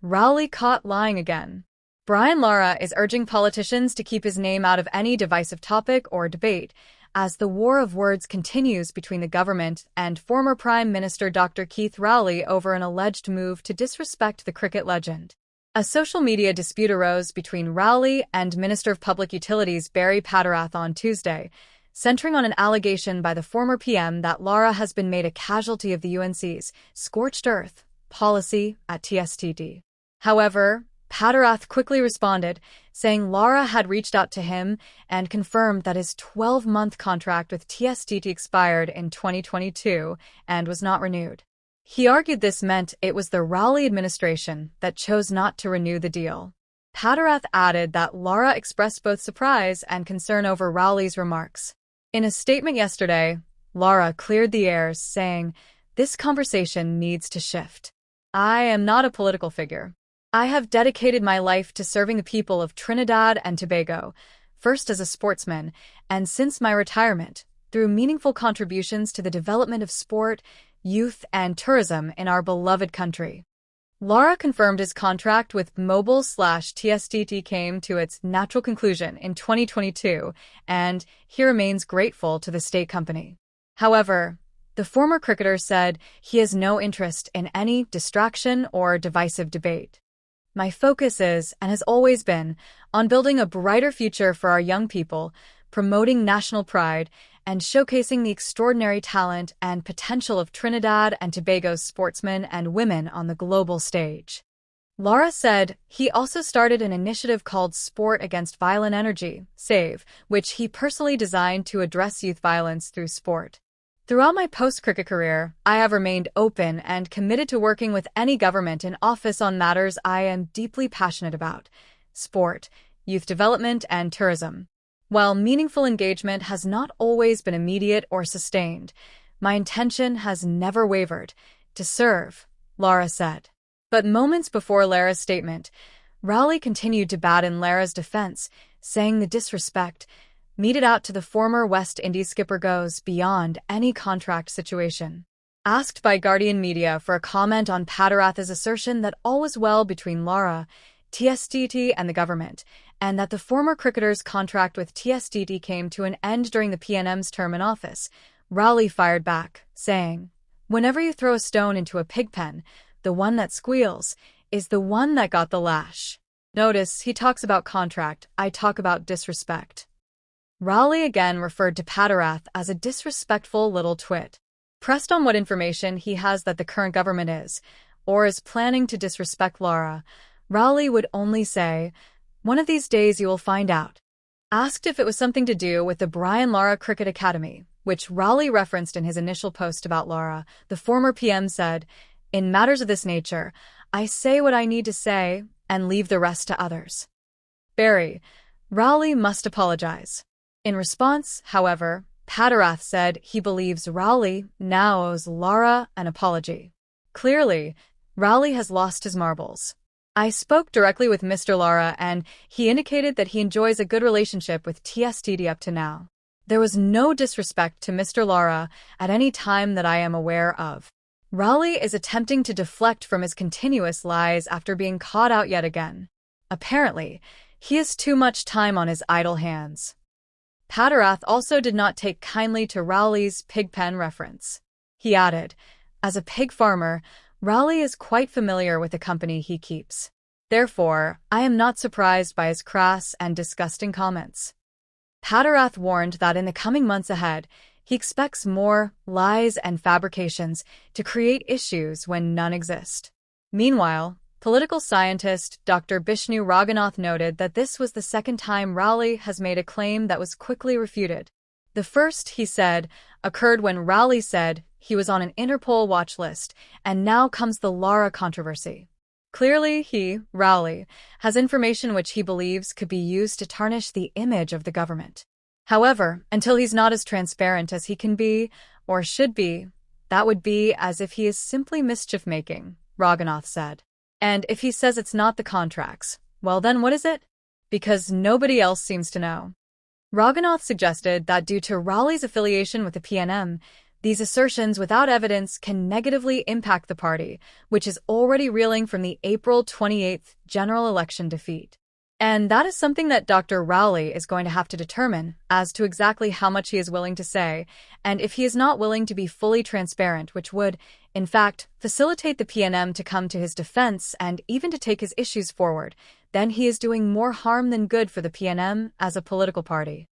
Rowley caught lying again. Brian Lara is urging politicians to keep his name out of any divisive topic or debate, as the war of words continues between the government and former Prime Minister Dr. Keith Rowley over an alleged move to disrespect the cricket legend. A social media dispute arose between Rowley and Minister of Public Utilities Barry Patterath on Tuesday, centering on an allegation by the former PM that Lara has been made a casualty of the UNC's scorched earth policy at TSTT. However, Patterath quickly responded, saying Lara had reached out to him and confirmed that his 12-month contract with TSTT expired in 2022 and was not renewed. He argued this meant it was the Rowley administration that chose not to renew the deal. Patterath added that Lara expressed both surprise and concern over Rowley's remarks. In a statement yesterday, Lara cleared the airs, saying, "This conversation needs to shift. I am not a political figure. I have dedicated my life to serving the people of Trinidad and Tobago, first as a sportsman, and since my retirement, through meaningful contributions to the development of sport, youth, and tourism in our beloved country." Lara confirmed his contract with Mobil/TSTT came to its natural conclusion in 2022, and he remains grateful to the state company. However, the former cricketer said he has no interest in any distraction or divisive debate. "My focus is, and has always been, on building a brighter future for our young people, promoting national pride, and showcasing the extraordinary talent and potential of Trinidad and Tobago's sportsmen and women on the global stage." Lara said he also started an initiative called Sport Against Violent Energy, SAVE, which he personally designed to address youth violence through sport. "Throughout my post-cricket career, I have remained open and committed to working with any government in office on matters I am deeply passionate about: sport, youth development, and tourism. While meaningful engagement has not always been immediate or sustained, my intention has never wavered to serve," Lara said. But moments before Lara's statement, Rowley continued to bat in Lara's defense, saying the disrespect meted out to the former West Indies skipper goes beyond any contract situation. Asked by Guardian Media for a comment on Patterath's assertion that all was well between Lara, TSTT, and the government, and that the former cricketer's contract with TSTT came to an end during the PNM's term in office, Rowley fired back, saying, "Whenever you throw a stone into a pig pen, the one that squeals is the one that got the lash." Notice, he talks about contract, I talk about disrespect. Rowley again referred to Patterath as a disrespectful little twit. Pressed on what information he has that the current government is, or is planning to disrespect Lara, Rowley would only say, "One of these days you will find out." Asked if it was something to do with the Brian Lara Cricket Academy, which Rowley referenced in his initial post about Lara, the former PM said, "In matters of this nature, I say what I need to say and leave the rest to others." Barry, Rowley must apologize. In response, however, Patterath said he believes Rowley now owes Lara an apology. Clearly, Rowley has lost his marbles. "I spoke directly with Mr. Lara and he indicated that he enjoys a good relationship with TSTT up to now. There was no disrespect to Mr. Lara at any time that I am aware of." Rowley is attempting to deflect from his continuous lies after being caught out yet again. Apparently, he has too much time on his idle hands. Patterath also did not take kindly to Rowley's pig pen reference. He added, "As a pig farmer, Rowley is quite familiar with the company he keeps. Therefore, I am not surprised by his crass and disgusting comments." Patterath warned that in the coming months ahead, he expects more lies and fabrications to create issues when none exist. Meanwhile, political scientist Dr. Bishnu Raghunath noted that this was the second time Rowley has made a claim that was quickly refuted. The first, he said, occurred when Rowley said he was on an Interpol watch list, and now comes the Lara controversy. Clearly, he, Rowley, has information which he believes could be used to tarnish the image of the government. However, until he's not as transparent as he can be, or should be, that would be as if he is simply mischief-making, Raghunath said. And if he says it's not the contracts, well then what is it? Because nobody else seems to know. Raghunath suggested that due to Rowley's affiliation with the PNM, These assertions without evidence can negatively impact the party, which is already reeling from the April 28th general election defeat. And that is something that Dr. Rowley is going to have to determine as to exactly how much he is willing to say, and if he is not willing to be fully transparent, which would, in fact, facilitate the PNM to come to his defense and even to take his issues forward, then he is doing more harm than good for the PNM as a political party.